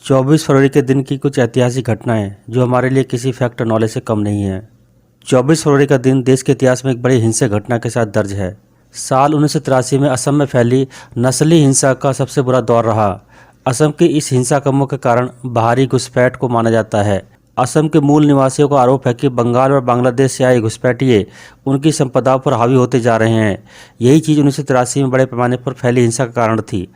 24 फरवरी के दिन की कुछ ऐतिहासिक घटनाएं जो हमारे लिए किसी फैक्ट नॉलेज से कम नहीं है। 24 फरवरी का दिन देश के इतिहास में एक बड़ी हिंसक घटना के साथ दर्ज है। साल 1983 में असम में फैली नस्ली हिंसा का सबसे बुरा दौर रहा। असम की इस हिंसा का मुख्य कारण बाहरी घुसपैठ को माना जाता है। असम के मूल निवासियों का आरोप है कि बंगाल और बांग्लादेश से आए घुसपैठिए उनकी संपदाओं पर हावी होते जा रहे हैं। यही चीज़ 1983 में बड़े पैमाने पर फैली हिंसा का कारण थी।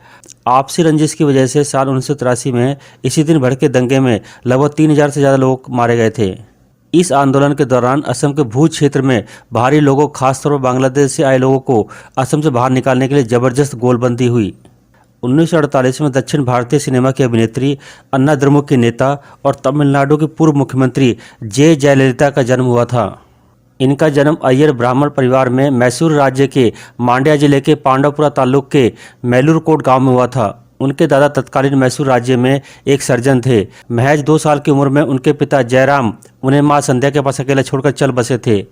आपसी रंजिश की वजह से साल 1983 में इसी दिन भड़के दंगे में लगभग 3000 से ज़्यादा लोग मारे गए थे। इस आंदोलन के दौरान असम के भूज क्षेत्र में बाहरी लोगों, खासतौर पर बांग्लादेश से आए लोगों को असम से बाहर निकालने के लिए जबरदस्त गोलबंदी हुई। 1948 में दक्षिण भारतीय सिनेमा की अभिनेत्री अन्ना द्रमुक की नेता और तमिलनाडु के पूर्व मुख्यमंत्री जे जयललिता का जन्म हुआ था। इनका जन्म अय्यर ब्राह्मण परिवार में मैसूर राज्य के मांड्या जिले के पांडवपुरा तालुक के मेलूरकोट गांव में हुआ था। उनके दादा तत्कालीन मैसूर राज्य में एक सर्जन थे। महज 2 साल की उम्र में उनके पिता जयराम उन्हें मां संध्या के पास अकेला छोड़कर चल बसे थे।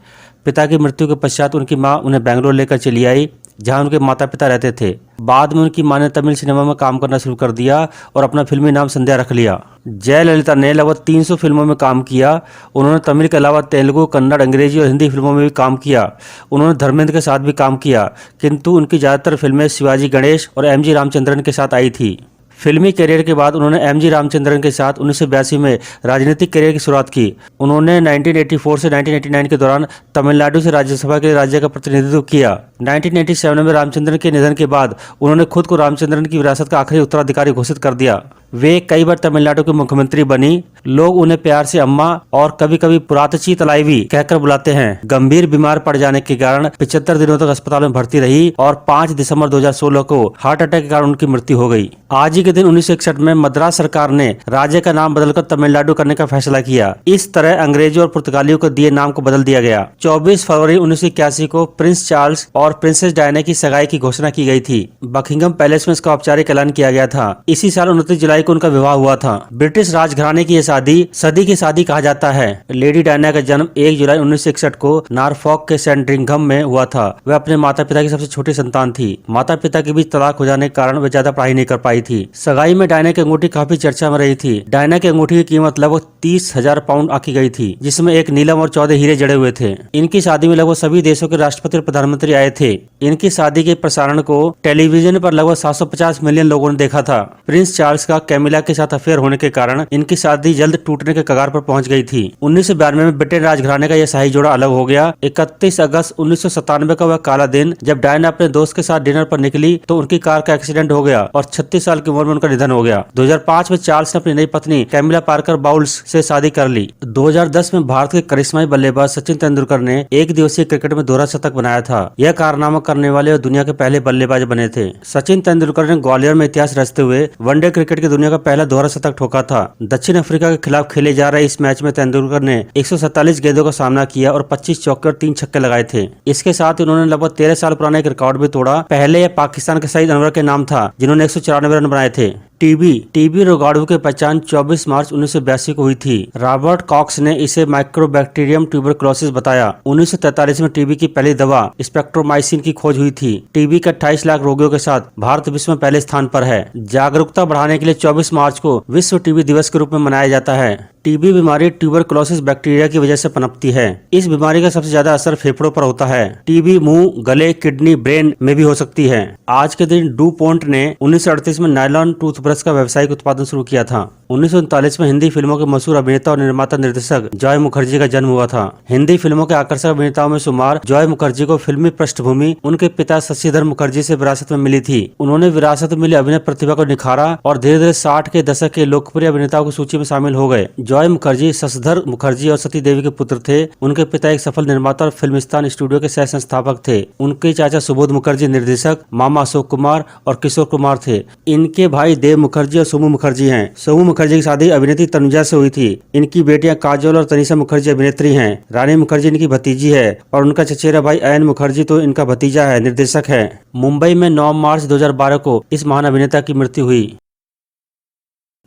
पिता की मृत्यु के पश्चात उनकी मां उन्हें बेंगलोर लेकर चली आई, जहां उनके माता पिता रहते थे। बाद में उनकी मां ने तमिल सिनेमा में काम करना शुरू कर दिया और अपना फिल्मी नाम संध्या रख लिया। जयललिता ने लगभग 300 फिल्मों में काम किया। उन्होंने तमिल के अलावा तेलुगु, कन्नड़, अंग्रेजी और हिंदी फिल्मों में भी काम किया। उन्होंने धर्मेंद्र के साथ भी काम किया, किंतु उनकी ज़्यादातर फिल्में शिवाजी गणेश और एमजी रामचंद्रन के साथ आई थी। फिल्मी करियर के बाद उन्होंने एमजी रामचंद्रन के साथ 1982 में राजनीतिक करियर की शुरुआत की। उन्होंने 1984 से 1989 के दौरान तमिलनाडु से राज्यसभा के लिए राज्य का प्रतिनिधित्व किया। 1987 में रामचंद्रन के निधन के बाद उन्होंने खुद को रामचंद्रन की विरासत का आखिरी उत्तराधिकारी घोषित कर दिया। वे कई बार तमिलनाडु के मुख्यमंत्री बनी। लोग उन्हें प्यार से अम्मा और कभी कभी पुरातची तलाईवी कहकर बुलाते हैं। गंभीर बीमार पड़ जाने के कारण 75 दिनों तक अस्पताल में भर्ती रही और 5 दिसंबर 2016 को हार्ट अटैक के कारण उनकी मृत्यु हो गई। आज ही के दिन 1961 में मद्रास सरकार ने राज्य का नाम बदलकर तमिलनाडु करने का फैसला किया। इस तरह अंग्रेजों और पुर्तगालियों को दिए नाम को बदल दिया गया। 24 फरवरी 1981 को प्रिंस चार्ल्स और प्रिंसेस डायना की सगाई की घोषणा की गई थी। बकिंगम पैलेस में इसका औपचारिक ऐलान किया गया था। इसी साल 29 जुलाई को उनका विवाह हुआ था। ब्रिटिश राजघराने की यह शादी सदी की शादी कहा जाता है। लेडी डायना का जन्म 1 जुलाई 1961 को नॉरफॉक के सैंड्रिंघम में हुआ था। वह अपने माता पिता की सबसे छोटी संतान थी। माता पिता के बीच तलाक हो जाने के कारण वे ज्यादा पढ़ाई नहीं कर पाई थी। सगाई में डायना की अंगूठी काफी चर्चा में रही थी। डायना की अंगूठी की कीमत लगभग 30,000 पाउंड आकी गई थी, जिसमें एक नीलम और 14 हीरे जड़े हुए थे। इनकी शादी में लगभग सभी देशों के राष्ट्रपति और प्रधानमंत्री आए थे। इनकी शादी के प्रसारण को टेलीविजन पर लगभग 750 मिलियन लोगों ने देखा था। प्रिंस चार्ल्स का कैमिला के साथ अफेयर होने के कारण इनकी शादी जल्द टूटने के कगार पर पहुंच गई थी। 1992 में ब्रिटेन राजघराने का यह शाही जोड़ा अलग हो गया। 31 अगस्त 1997 का वह काला दिन जब डायना अपने दोस्त के साथ डिनर पर निकली तो उनकी कार का एक्सीडेंट हो गया और 36 साल की उम्र में उनका निधन हो गया। 2005 में चार्ल्स ने अपनी नई पत्नी कैमिला पार्कर बाउल्स से शादी कर ली। 2010 में भारत के करिश्माई बल्लेबाज सचिन तेंदुलकर ने एक दिवसीय क्रिकेट में दोहरा शतक बनाया था। यह कारनामा करने वाले और दुनिया के पहले बल्लेबाज बने थे। सचिन तेंदुलकर ने ग्वालियर में इतिहास रचते हुए वनडे क्रिकेट की दुनिया का पहला दोहरा शतक ठोका था। दक्षिण अफ्रीका के खिलाफ खेले जा रहे इस मैच में तेंदुलकर ने 147 गेंदों का सामना किया और 25 चौके और 3 छक्के लगाए थे। इसके साथ उन्होंने लगभग 13 साल पुराना एक रिकॉर्ड भी तोड़ा। पहले यह पाकिस्तान के सईद अनवर के नाम था, जिन्होंने 194 रन बनाए थे। टीबी रोगाणु की पहचान 24 मार्च 1982 को हुई थी। रॉबर्ट कॉक्स ने इसे माइक्रोबैक्टीरियम ट्यूबरकुलोसिस बताया। 1943 में टीबी की पहली दवा स्पेक्ट्रोमाइसिन की खोज हुई थी। टीबी के 28 लाख रोगियों के साथ भारत विश्व में पहले स्थान पर है। जागरूकता बढ़ाने के लिए 24 मार्च को विश्व टीबी दिवस के रूप में मनाया जाता है। टीबी बीमारी ट्यूबरकुलोसिस बैक्टीरिया की वजह से पनपती है। इस बीमारी का सबसे ज्यादा असर फेफड़ों पर होता है। टीबी मुंह, गले, किडनी, ब्रेन में भी हो सकती है। आज के दिन डू पोंट ने 1938 में नायलॉन टूथब्रश का व्यावसायिक उत्पादन शुरू किया था। 1939 में हिंदी फिल्मों के मशहूर अभिनेता और निर्माता निर्देशक जॉय मुखर्जी का जन्म हुआ था। हिंदी फिल्मों के आकर्षक अभिनेताओं में शुमार जॉय मुखर्जी को फिल्मी पृष्ठभूमि उनके पिता शशिधर मुखर्जी से विरासत में मिली थी। उन्होंने विरासत में मिली अभिनय प्रतिभा को निखारा और धीरे धीरे 60 के दशक के लोकप्रिय अभिनेताओं की सूची में शामिल हो गए। जॉय मुखर्जी शशिधर मुखर्जी और सती देवी के पुत्र थे। उनके पिता एक सफल निर्माता और फिल्मिस्तान स्टूडियो के सह संस्थापक थे। उनके चाचा सुबोध मुखर्जी निर्देशक, मामा अशोक कुमार और किशोर कुमार थे। इनके भाई देव मुखर्जी और सोमू मुखर्जी हैं। सोमू मुखर्जी की शादी अभिनेत्री तनुजा से हुई थी। इनकी बेटियां काजोल और तनिषा मुखर्जी अभिनेत्री हैं। रानी मुखर्जी इनकी भतीजी है और उनका चचेरा भाई अयन मुखर्जी तो इनका भतीजा है, निर्देशक है। मुंबई में 9 मार्च 2012 को इस महान अभिनेता की मृत्यु हुई।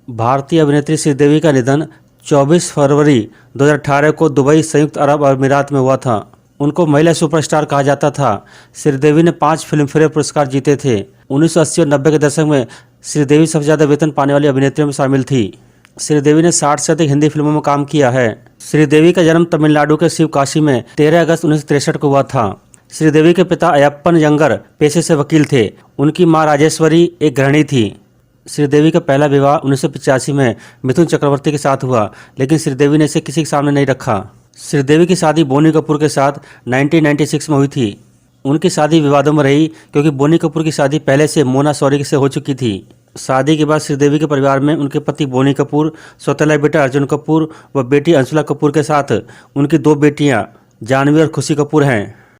भारतीय अभिनेत्री श्रीदेवी का निधन 24 फरवरी 2018 को दुबई, संयुक्त अरब अमीरात में हुआ था। उनको महिला सुपरस्टार कहा जाता था। श्रीदेवी ने 5 फिल्मफेयर पुरस्कार जीते थे। 1980 और 90 के दशक में श्रीदेवी सबसे ज्यादा वेतन पाने वाली अभिनेत्रियों में शामिल थी। श्रीदेवी ने 60 से अधिक हिंदी फिल्मों में काम किया है। श्रीदेवी का जन्म तमिलनाडु के शिवकाशी में 13 अगस्त 1963 को हुआ था। श्रीदेवी के पिता अयप्पन यंगर पेशे से वकील थे। उनकी मां राजेश्वरी एक गृहिणी थी। श्रीदेवी का पहला विवाह 1985 में मिथुन चक्रवर्ती के साथ हुआ, लेकिन श्रीदेवी ने इसे किसी के सामने नहीं रखा। श्रीदेवी की शादी बोनी कपूर के साथ 1996 में हुई थी। उनकी शादी विवादों में रही क्योंकि बोनी कपूर की शादी पहले से मोना शौरी से हो चुकी थी। शादी के बाद श्रीदेवी के परिवार में उनके पति बोनी कपूर, सौतेला बेटा अर्जुन कपूर व बेटी अंशुला कपूर के साथ उनकी 2 बेटियां जानवी और खुशी कपूर हैं।